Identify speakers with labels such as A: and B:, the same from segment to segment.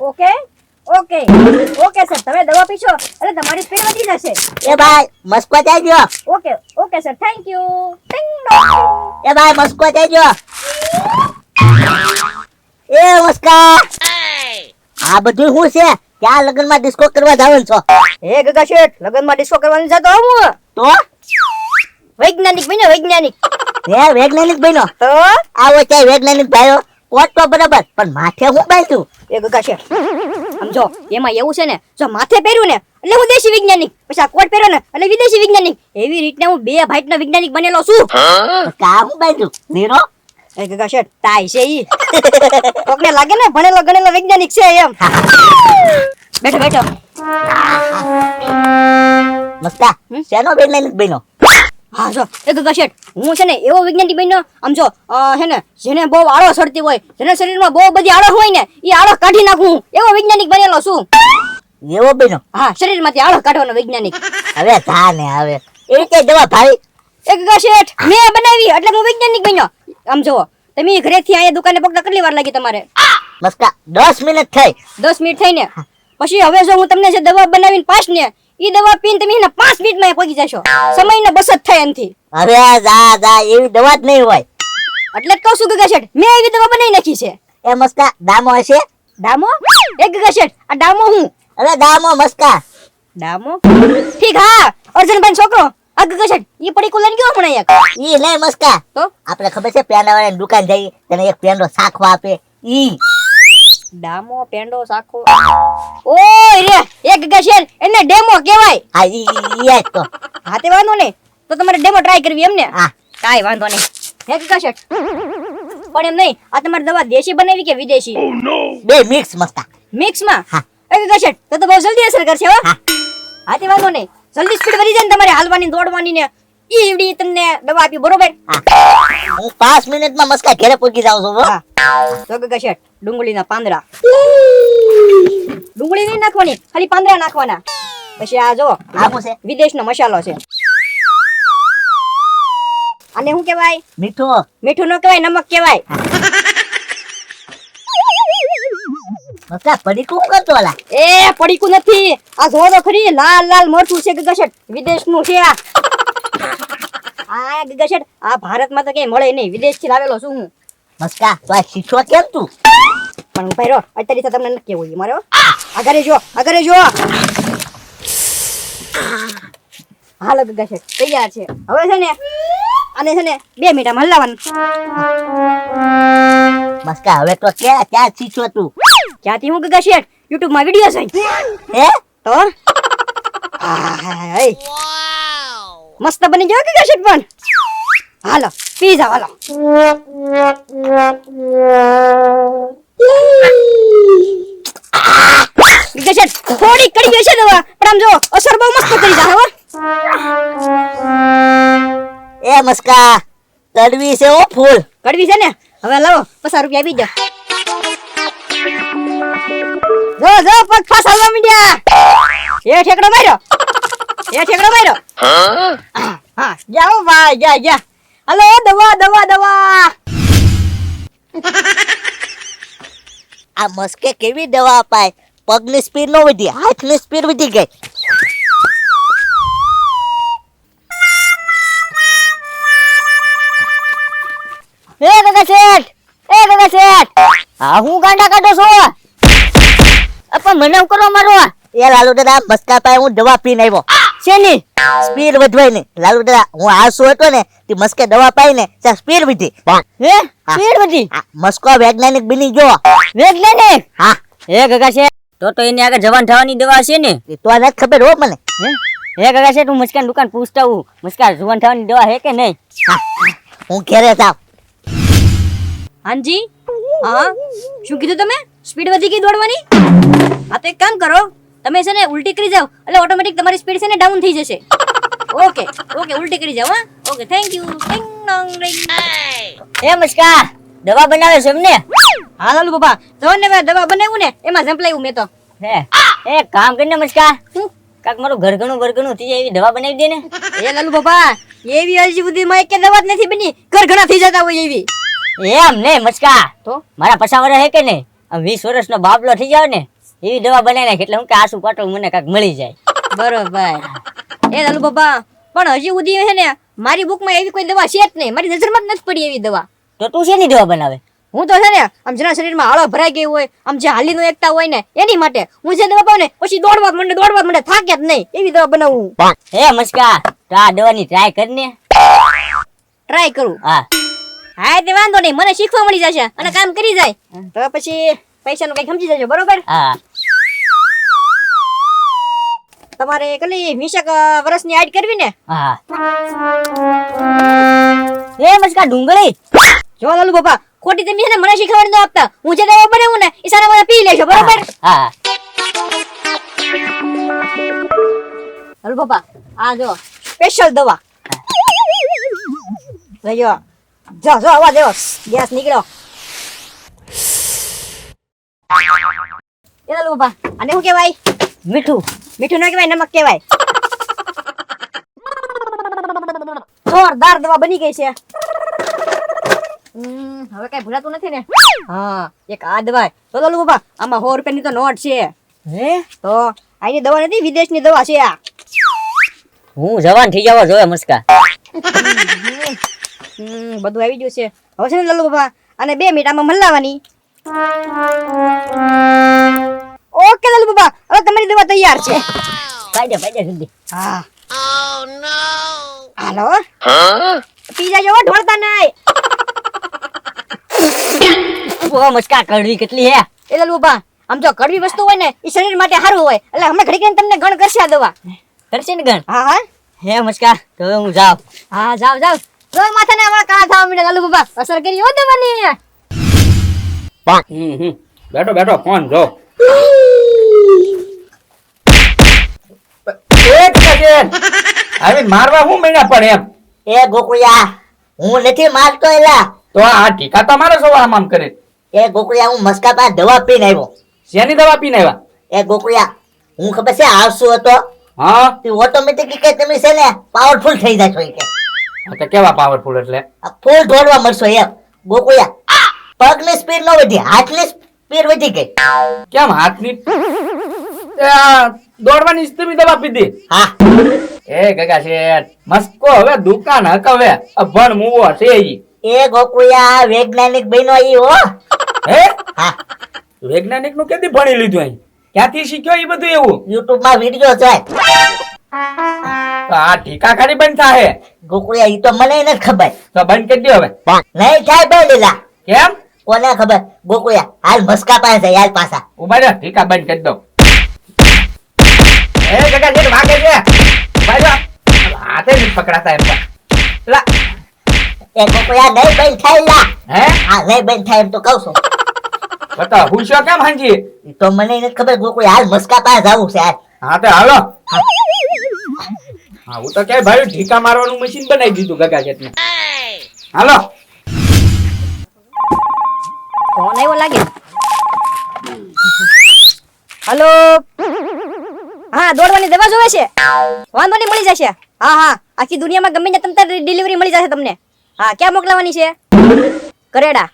A: Okay okay okay sir તમે દવા પીશો એટલે તમારી સ્પીડ વધી જશે.
B: એ ભાઈ મસ્કો થઈ ગયો.
A: Okay okay sir thank you. ટિંગ ડોંગ.
B: એ ભાઈ મસ્કો થઈ ગયો. એ મસ્કા આ બધું શું છે? ક્યાં લગ્નમાં ડિસ્કો કરવા જવાનું છો?
A: એ ગગા શેઠ લગનમાં ડિસ્કો કરવાની જતો હું
B: તો
A: વૈજ્ઞાનિક બન્યો વૈજ્ઞાનિક.
B: હે વૈજ્ઞાનિક બન્યો?
A: તો
B: આવો ચાય વૈજ્ઞાનિક ભાઈઓ કોટ તો બરાબર પણ માથે હું બાંધ્યું?
A: એ ગગા શેઠ સમજો એમાં એવું છે ને જો માથે પહેર્યું ને એટલે હું દેશી વૈજ્ઞાનિક, પછી આ કોટ પહેર્યો ને એટલે વિદેશી વૈજ્ઞાનિક. એવી રીતના હું બે ભાઈટનો વૈજ્ઞાનિક બનેલો છું.
B: કા હું બાંધ્યું નીરો?
A: એ ગગા શેઠ તાઈ છે ઈ કોકને લાગે ને ભણેલો ગણેલો વૈજ્ઞાનિક છે એમ. બેઠો બેઠો.
B: મસ્કા શેનો વૈજ્ઞાનિક બન્યો?
A: હા જો એ ગગા શેઠ હું છે ને એવો વૈજ્ઞાનિક બન્યો આમ જો હે ને જેને બહુ આળો સડતી હોય, જેના શરીરમાં બહુ બધી આળો હોય ને એ આળો કાઢી નાખું એવો વૈજ્ઞાનિક બનેલો છું.
B: એવો બન્યો?
A: હા શરીરમાંથી આળો કાઢવાનો વૈજ્ઞાનિક.
B: હવે થા ને હવે એ કઈ દવા ભાઈ?
A: એ ગગા શેઠ મેં બનાવી એટલે હું વૈજ્ઞાનિક બન્યો. આમ જો તમે ઘરેથી અહીંયા દુકાને પગતા કેટલી વાર લાગી તમારે?
B: મસ્કા 10 મિનિટ થઈ.
A: 10 મિનિટ થઈને પછી હવે જો હું તમને જે દવા બનાવીને પાસ ને ઈ દવા પીને તમે એને 5 મિનિટમાં પહોંચી જશો. સમયનો બચત થાય એનથી.
B: અરે જા જા એવી દવા જ નહીં હોય.
A: એટલે જ કહું છું ગગા શેઠ મેં એવી દવા બનાવી નાખી છે.
B: એ મસ્કા દામો હશે?
A: ડામો? એ ગગા શેઠ આ ડામો હું?
B: અરે દામો મસ્કા.
A: ડામો? ઠીક હા અર્જુનભાઈ છોકરો આ ગગા શેઠ ઈ પડી કુલન ગયો હમણાં એક.
B: ઈ નહીં મસ્કા
A: તો
B: આપણે ખબર છે પેંડાવાળાની દુકાન જઈ તને એક પેંડો સાખવા આપે ઈ.
A: ડામો પેંડો સાખો ઓય રે એ ગગા શેઠ એને ડેમો કહેવાય.
B: હા ઈ જ તો.
A: હા તે વાંધો નહીં તો તમારે ડેમો ટ્રાય કરવી એમ ને?
B: હા
A: કાઈ વાંધો નહીં. હે ગગા શેઠ પણ એમ નહીં આ તમારી દવા દેશી બનાવી કે વિદેશી?
B: બે મિક્સ મસ્કા.
A: મિક્સમાં?
B: હા.
A: એ ગગા શેઠ તો બહુ જલ્દી અસર કરશે હો.
B: હા.
A: હા તે વાંધો નહીં જલ્દી સ્પીડ વધી જાય ને તમારે હાલવાની દોડવાની ને ઈવડી તમને દવા આપી બરોબર?
B: હા હું 5 મિનિટમાં મસ્કા ઘરે પહોંચી જાઉં છું.
A: હા તો ગગા શેઠ ડુંગળીના પાંદડા ડુંગળી નહીં નાખવાની ખાલી પાંદડા નાખવાના. પછી આ જો
B: આ શું છે?
A: વિદેશનો મસાલો છે. આને શું કહેવાય?
B: મીઠું.
A: મીઠું ન કહેવાય નમક કહેવાય.
B: મસ્કા પડીકું કરતો લા?
A: એ પડીકું નથી આ જો તો ખરી લાલ લાલ મરચું છે ગગા શેઠ વિદેશનું છે આ. આ ગગા શેઠ આ ભારતમાં તો કઈ મળે નહીં વિદેશથી લાવેલો છું હું.
B: મસ્કા તો આ શીખવા કેમ તું?
A: પણ ભાઈ રો અત્યારે તો તમને નથી કેવું મારે આગળ જો હાલો ગગા શેઠ તૈયાર છે. હવે છે ને આને છે ને 2 મિનિટમાં હલાવવાનું.
B: મસ્કા હવે તો ક્યાં શીખવા તું?
A: ક્યાંથી હું ગગા શેઠ YouTube માં વિડિયો છે.
B: હે
A: તો મસ્ત બની ગયો ગગા શેઠ પણ. હાલો પીઝા હાલો. ગગા શેઠ થોડી કડી ગઈ છે દવા પણ આમ જો અસર બહુ મસ્ત કરી જાય હો.
B: એ મસ્કા તડવી છે ઓ ફૂલ.
A: કડવી છે ને હવે લાવો 50 રૂપિયા આપી દો. જો પગ ફાસ હાલવા મીડ્યા. એ ઠેકડો માર્યો. હા જાઓ ભાઈ જા. હાલો દવા.
B: આ મસ્કે કેવી દવા અપાય? પગની સ્પીડ નો વધી, હાથની સ્પીડ વધી ગઈ.
A: એ ગગા શેઠ હા હું ગાંડા કાઢો છો? પણ મને કરો મારો.
B: એ લાલુ દાદા મસ્કા પાસે હું દવા પીને આવ્યો.
A: શેની
B: સ્પીડ વધવાય ને લાલુ દાદા હું આળસુ હતો ને તે મસ્કે દવા પાઈ ને ત્યાં સ્પીડ વધી.
A: હે સ્પીડ વધી?
B: મસ્કો વૈજ્ઞાનિક બની ગયો.
A: વૈજ્ઞાનિક?
B: હા.
A: એ ગગા શેઠ તો એની આગળ જવાન થવાની દવા છે ને?
B: એ તો નથી ખબર હો મને.
A: હે ગગા શેઠ હું મસ્કાની દુકાન પૂછતા હું મસ્કા જવાન થવાની દવા હે કે નહીં?
B: હું ઘરે જાઉં.
A: હાજી હા શું કીધું તમે? સ્પીડ વધી ગઈ દોડવાની? હા તો એક કામ કરો તમે છે ને ઉલટી કરી જાઓ એટલે ઓટોમેટિક તમારી સ્પીડ છે ને ડાઉન થઈ જશે. ઓકે ઉલટી કરી જાઓ. હા ઓકે થેન્ક યુ. એ મસ્કા દવા બનાવે છે એમને? હા લાલુ બાપા જવાન ને દવા બનાવ્યું ને એમાં ઝંપલાવ્યું મેં તો. હે એ કામ કરીને મસ્કા કાક મારું ઘરઘણું થઈ જાય એવી દવા બનાવી દે ને. એ લાલુ બાપા એવી હજી સુધીમાં એક દવા જ નથી બની ઘરઘણા થઈ જતા હોય એવી. એમ નહીં મસ્કા તો મારા પછા વરે હે કે નહીં આમ 20 વર્ષનો બાબલો થઈ જાવ ને એવી દવા બનાવી નાખ એટલે હું કે આસુ પાટલ મને કાંઈક મળી જાય.
C: બરોબર. એ લાલુ બાપા પણ હજી સુધી છે ને મારી બુકમાં એવી કોઈ દવા છે જ નહીં, મારી નજરમાં જ નથી પડી એવી દવા.
A: તો તું શેની દવા બનાવે?
C: હું તો છે ને આમ જેના શરીરમાં હાળો ભરાઈ ગઈ હોય, આમ જે હાલી નો એકતા હોય ને એની માટે હું જે દવા પાઉં ને પછી દોડવા જ માંડે થાકે જ નહીં એવી દવા બનાવું.
A: હે મસ્કા, તો આ દવાની ટ્રાય કરને.
C: ટ્રાય કરું.
A: હા
C: હા તે વાંધો નહીં, મને શીખવા મળી જશે અને કામ કરી જાય તો પછી પૈસાનું કઈ સમજી જજો. બરોબર.
A: હા
C: તમારે કલી 20 વર્ષની એડ કરવી ને?
A: હા. હે મસ્કા ડુંગળી
C: જો લાલુ બાપા ખોટી તમે છે ને મને શીખવાડી ન આપતા, હું જે દવા બનાવું ને એ સારા મને પી લેજો. બરોબર.
A: હા
C: લાલુ બાપા આ જો સ્પેશિયલ દવા લઈજો. જો જો આવા દેવો ગેસ નીકળ્યો. એ લાલુ બાપા આને શું કહેવાય?
A: મીઠું.
C: મીઠું ના કહેવાય, નમક કહેવાય. જોરદાર દવા બની ગઈ છે. હવે કઈ ભૂલાતું નથી ને? હા એક આ દવા તો લાલુ બાપા આમાં 100 રૂપિયાની તો નોટ છે.
A: હે
C: તો આની દવા નથી, વિદેશની દવા છે આ.
A: હું જવાન થઈ જવા જોઈએ મસ્કા.
C: બધું આવી ગયું છે. હવે છે ને લાલુ બાપા અને 2 મિનિટ આમાં મલાવાની. ઓકે લાલુ બાપા હવે તમારી દવા તૈયાર છે.
A: પાડે જલ્દી.
C: હા. ઓ નો. હાલો. પી જાજો ઢોળતા નહીં.
A: ઓ મસ્કા કડવી કેટલી હે.
C: એ લાલુ બાપા આમ જો કડવી વસ્તુ હોય ને એ શરીર માટે સારું હોય એટલે હમણાં ઘડી કરીને તમને ગણ કરશે આ દવા.
A: કરશે ને ગણ?
C: હા હા
A: હે મસ્કા તો હવે હું જાઉં.
C: હા જાવ જાવ. તો માથાને હમણાં કાળા થવા માંડે લાલુ બાપા, અસર કરી હો દવાની.
D: બેઠો બેઠો ફોન જો. એક સેકન્ડ આવી મારવા હું મહિના પડે એમ
B: એ ગોકુળિયા હું નથી મારતો એલા.
D: તો આ ઠીકા તો મારે સવા આમ કરે.
B: એ ગોકુળિયા હું મસ્કા પાસે દવા પીને આવ્યો.
D: શેની દવા પીને આવ્યા?
B: એ ગોકુળિયા હું ખબર છે આવશું હતો
D: હા
B: તે ઓટોમેટિક કે તમે છે ને પાવરફુલ થઈ જાય છો કે
D: તો કેવા પાવરફુલ એટલે?
B: ફૂલ દોડવા મળશો એમ. ગોકુળિયા પગની સ્પીડ ન વધી, હાથની સ્પીડ વધી ગઈ.
D: કેમ હાથની આ દોડવાની તમે દવા પીધી?
B: હા
D: એ ગગા શેઠ મસ્કો હવે દુકાન હકવે અભણ મુવો છે ઈ.
B: એ ગોકુળિયા વૈજ્ઞાનિક બન્યો ઈ હો.
D: હે
B: હા
D: વૈજ્ઞાનિક નું કેથી ભણી લીધું અહીં? ક્યાંથી શીખ્યો ઈ બધું એવું?
B: યુટ્યુબ માં વિડિયો જોય.
D: તો આ ઠીકા ખાલી બંધ થાય.
B: ગોકુળિયા ઈ તો મને નથી ખબર.
D: તો બંધ કરી દો હવે.
B: નહીં થાય બે લીલા.
D: કેમ?
B: કોને ખબર? ગોકુળિયા હાલ મસ્કા પાસે જાય હાલ પાછા.
D: ઉભા રહો ઠીકા બંધ કરી દો. એ ગગા શેઠ વાગે છે. ઉભા રહો. હાથે નથી પકડાતા એમ તો. લા
B: એ ગોકુળિયા નહીં બંધ થાય લા.
D: હે
B: હા નહીં બંધ થાય એમ તો કહું છું.
D: બતા હુશો કેમ હાંજી?
B: ઈ તો મને નથી ખબર. ગોકુળિયા હાલ મસ્કા પાસે જવું છે હાલ.
D: હા તો હાલો. હા હું તો ક્યાંય ભાઈ ઢીકા મારવાનું મશીન બનાવી દીધું ગગા શેઠને. હાલો.
C: ફોન આવ્યો લાગે. હલો. હા દોડવાની દવા જોવે છે? વાંધો નહીં મળી જશે. હા હા આખી દુનિયામાં ગમે ત્યાં તમને ડિલિવરી મળી જશે તમને. હા ક્યાં મોકલાવાની છે? કરેડા.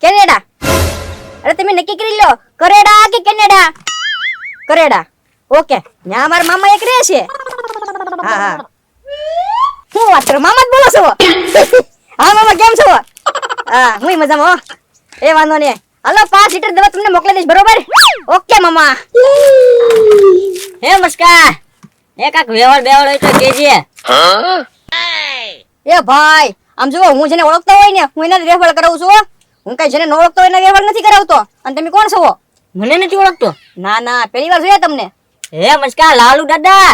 C: કેનેડા. અરે તમે નક્કી કરી લો કરેડા કે કેનેડા. કરેડા. ઓકે ત્યાં મારા મામા એક રહે છે. હા હા હું વાત કરું મામા જ બોલો છો? હા મામા કેમ છો? હા હું મજામાં હો. એ વાંધો નહીં હાલો 5 લીટર દવા તમને મોકલી દઈશ. બરોબર? ઓકે મામા.
A: હે મસ્કા એ કાક વ્યવહાર બેવડ હોય તો કેજે.
C: એ ભાઈ આમ જો હું જેને ઓળખતો હોય ને હું એના જ વ્યવહાર કરાવું છું. હું કઈ જેને ન ઓળખતો હોય એના વ્યવહાર નથી કરાવતો. અને તમે કોણ છો?
A: મને નથી ઓળખતો.
C: ના ના પહેલી વાર જોયા તમને.
A: હે મસ્કા લાલુ દાદા.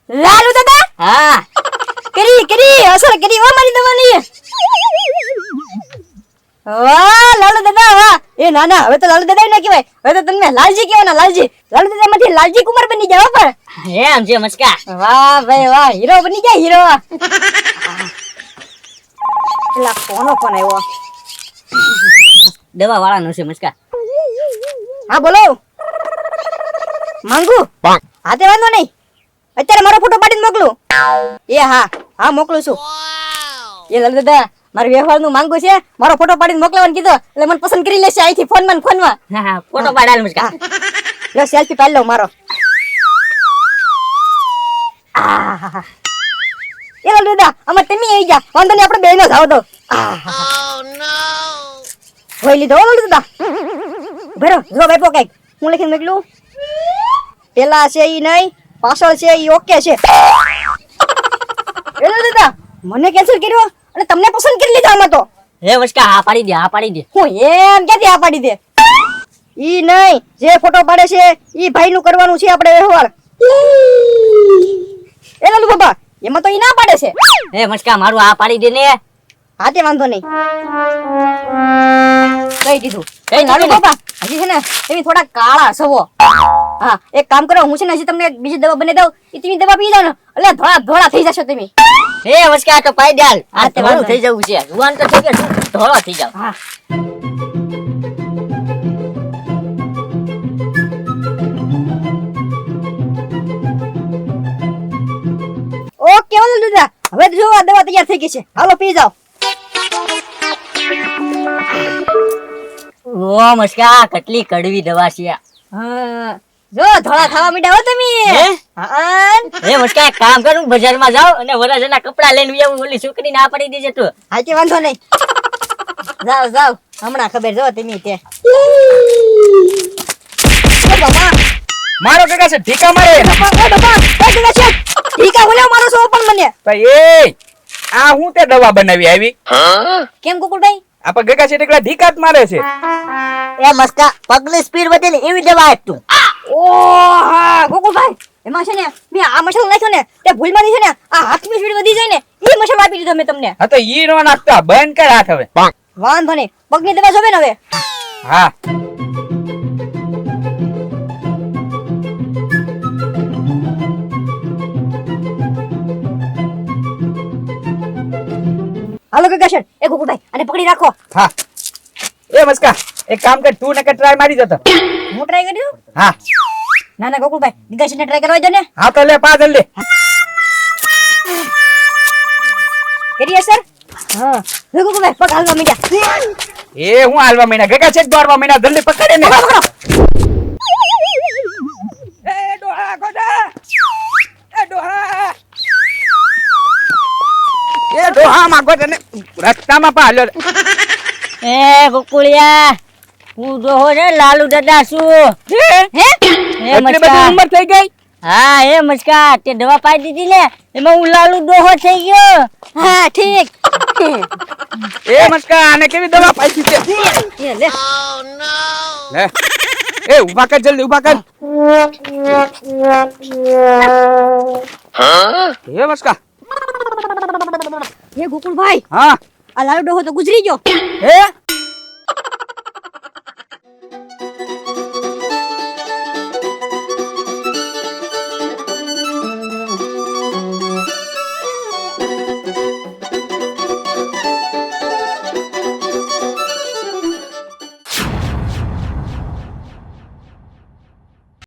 C: લાલુ દાદા
A: હા
C: કરી અસર કરી હો મારી દવાની. વાહ લાલુ દાદા વાહ. એ ના ના હવે તો લાલુ દાદા ના કહેવાય, હવે તો તમને લાલજી કહેવાના. લાલજી લાલુ દાદા માંથી લાલજી કુમાર બની જાવ પર.
A: એમ છે મસ્કા.
C: વાહ ભાઈ વાહ હીરો બની ગયા હીરો. એલા કોનો ફોન આવ્યો?
A: દવા વાળાનો છે મસ્કા.
C: હા બોલો માંગુ. હા તે વાંધો નહીં અત્યારે મારો ફોટો પાડીને મોકલું. એ હા હા મોકલું છું. એ લાલુ દાદા મારું વ્યવહારનું માંગુ છે, મારો ફોટો પાડીને મોકલવાનું કીધો એટલે મને પસંદ કરી લેશે અહીંથી ફોનમાં ને ફોનમાં.
A: હા હા ફોટો પાડાલ મુસ્કા.
C: લો સેલ્ફી પાડી લઉં મારો. આહાહા. એ લો દાદા આમાં તમે આવી જા, વાંધો નહીં આપણે બેનો જાવ તો. હોય લીધો હો દાદા. ભરો જો બેપો કઈક હું લખીને મોકલું. પેલા છે ઈ નહીં, પાછળ છે ઈ ઓકે છે. એ લો દાદા મને કેન્સલ કર્યો અને તમને પસંદ કરી લીધા આમાં તો.
A: હે મુસ્કા હા પાડી દે, હા પાડી દે.
C: હું એમ ક્યાંથી આ પાડી દે. ઈ નહીં, જે ફોટો પાડે છે ઈ ભાઈ નું કરવાનું છે આપણે વ્યવહાર. એ લાલુ બાબા એમાં તો ઈ ના પાડે છે.
A: હે મુસ્કા મારું હા પાડી દે ને.
C: હા તે વાંધો નહીં, કહી દીધું.
A: કઈ
C: લાલુ
A: નાનું
C: બાબા હજી છે ને તમે થોડા કાળા સવો. હા એક કામ કરો, હું છે ને હજી તમને એક બીજી દવા બની દઉં, ઈ તમે દવા પી જાવ ને એટલે ધોળા ધોળા થઈ જશો તમે.
A: હે મુસ્કા તો પાઈ દે.
C: હા,
A: આ
C: તે
A: ધોળું
C: વાંધો
A: થઈ જવું છે, જુવાન તો થઈ ગયો, ધોળો થઈ જાવ.
C: હા ઓકે ઓલો દાદા હવે તો જો આ દવા તૈયાર થઈ ગઈ છે, હાલો પી જાઓ.
A: ઓ મુસ્કા કેટલી કડવી દવા છે.
C: હા જો ધોળા ખાવા માંડ્યા હો તમે.
A: હે?
C: હા
A: હે મુસ્કા એક કામ કરું, બજારમાં જાવ અને વરાજાના કપડા લઈને આવું, ઓલી છોકરીને આ પાડી દેજે તું.
C: હા કે વાંધો નહીં, જાવ જાવ હમણાં ખબર જો તમે તે. ઓ બાબા
D: મારો કાકા છે ઢીકા મારે.
C: બાબા ઓ બાબા કઈ જગ્યા છે ઠીકા બોલ્યો મારો સો પણ મને.
D: ભાઈ એ આ હું તે દવા બનાવી આવી.
C: કેમ ગોકુળભાઈ?
D: આપા કાકા છે એકલા ઢીકા જ મારે છે.
B: એ મસ્કા પગની સ્પીડ વધે ને એવી દવા આપ તું.
C: ઓ હા ગોકુળભાઈ એમાં છે ને મેં આ મસાલો નાખ્યો ને તે ભૂલમાંથી છે ને આ હાથની સ્પીડ વધી જાય ને એ મસાલો આપી દીધો મેં તમને.
D: હા તો ઈ નો નાખતા, બંધ કર હાથ હવે.
C: વાંધો નહીં, પગની દવા જોવે ને હવે.
D: હા
C: હાલો કાકા શેઠ એ ગોકુળભાઈ આને પકડી રાખો.
D: હા એ મસ્કા એક કામ કર, તું નકર ટ્રાય મારી જતો.
C: હું ટ્રાય કર્યું.
D: હા
C: ના ના ગોકુળભાઈ ગીગા શેઠને ટ્રાય કરવા દો ને.
D: હા તો લે પા જલ્દી.
C: કરીએ સર. હા લે ગોકુળભાઈ પગ હાલવા માંડ્યા.
D: એ હું હાલવા મહિના કાકા છે દોડવા મહિના, જલ્દી પકડે ને. એ ડોહા ગોડા, એ ડોહા, એ ડોહા માગો તને રસ્તામાં પા હાલ્યો.
A: એ ગોકુળિયા હું જોહો છે લાલુ દાદા શું.
C: હે
A: હે
D: એટલી બધી
A: મસ્કા.
D: ઉંમર થઈ ગઈ.
A: હા હે મસ્કા તે દવા પાઈ દીધી ને એમાં હું લાલુ ડોહો થઈ ગયો.
C: હા ઠીક.
D: એ મસ્કા આને કેવી દવા પાઈ છે?
C: એ લે
D: લે એ ઉભા કર, જલ્દી ઉભા કર. એ મસ્કા
C: એ ગોકુળભાઈ
D: હા
C: આ લાલુ ડોહો તો ગુજરી ગયો.
D: એ